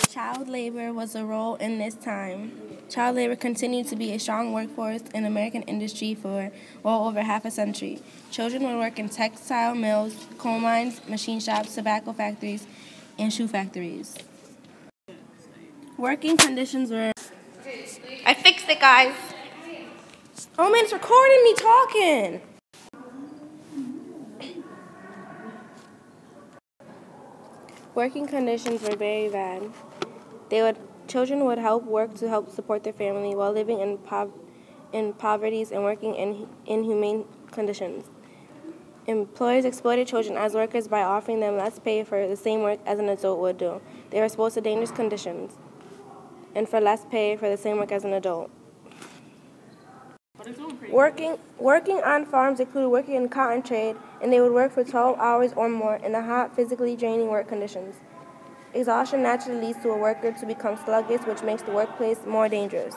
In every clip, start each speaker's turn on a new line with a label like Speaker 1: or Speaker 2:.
Speaker 1: Child labor was a role in this time. Child labor continued to be a strong workforce in American industry for well over half a century. Children would work in textile mills, coal mines, machine shops, tobacco factories, and shoe factories. Working conditions were... I fixed it, guys. Oh man, it's recording me talking. Working conditions were very bad. Children would work to help support their family while living in poverty and working in inhumane conditions. Employers exploited children as workers by offering them less pay for the same work as an adult would do. They were exposed to dangerous conditions and for less pay for the same work as an adult. Working on farms included working in cotton trade, and they would work for 12 hours or more in the hot, physically draining work conditions. Exhaustion naturally leads to a worker to become sluggish, which makes the workplace more dangerous.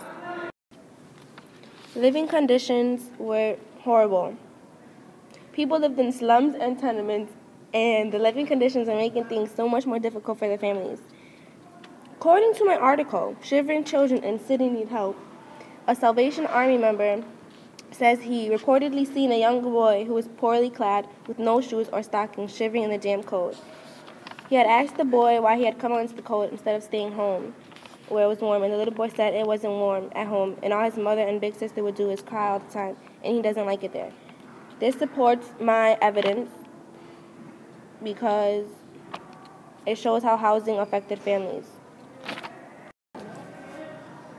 Speaker 1: Living conditions were horrible. People lived in slums and tenements, and the living conditions are making things so much more difficult for their families. According to my article, Shivering Children in City Need Help, a Salvation Army member says he reportedly seen a young boy who was poorly clad with no shoes or stockings shivering in the damp cold. He had asked the boy why he had come out into the cold instead of staying home where it was warm, and the little boy said it wasn't warm at home, and all his mother and big sister would do is cry all the time, and he doesn't like it there. This supports my evidence because it shows how housing affected families.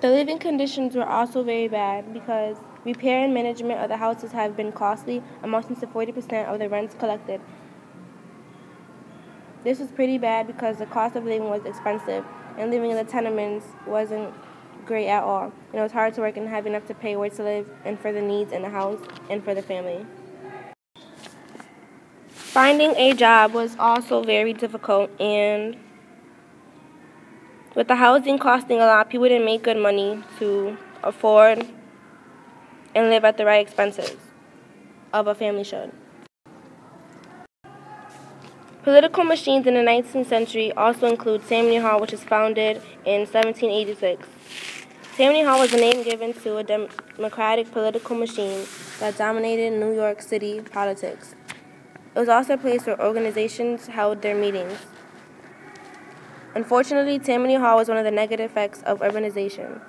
Speaker 1: The living conditions were also very bad because repair and management of the houses have been costly, amounting to 40% of the rents collected. This was pretty bad because the cost of living was expensive, and living in the tenements wasn't great at all. And it was hard to work and have enough to pay where to live and for the needs in the house and for the family. Finding a job was also very difficult, and with the housing costing a lot, people didn't make good money to afford and live at the right expenses of a family should. Political machines in the 19th century also include Tammany Hall, which was founded in 1786. Tammany Hall was a name given to a democratic political machine that dominated New York City politics. It was also a place where organizations held their meetings. Unfortunately, Tammany Hall was one of the negative effects of urbanization.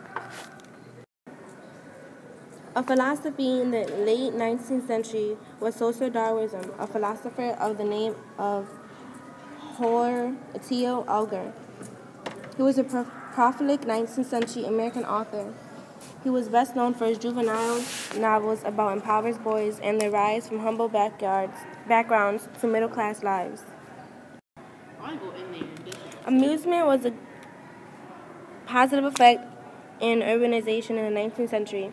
Speaker 1: A philosophy in the late 19th century was social Darwinism, a philosopher of the name of Horatio Alger. He was a prolific 19th century American author. He was best known for his juvenile novels about impoverished boys and their rise from humble backgrounds to middle-class lives. Amusement was a positive effect in urbanization in the 19th century,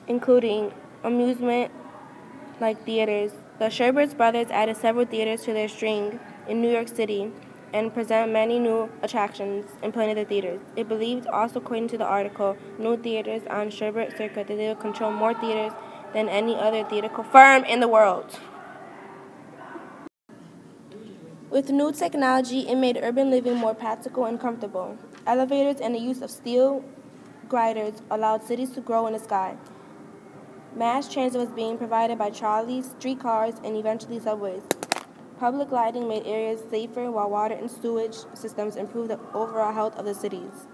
Speaker 1: including amusement like theaters. The Sherbert brothers added several theaters to their string in New York City and present many new attractions in plenty of the theaters. It believed, also according to the article, new theaters on Sherbert Circuit, that they would control more theaters than any other theatrical firm in the world. With new technology, it made urban living more practical and comfortable. Elevators and the use of steel girders allowed cities to grow in the sky. Mass transit was being provided by trolleys, streetcars, and eventually subways. Public lighting made areas safer, while water and sewage systems improved the overall health of the cities.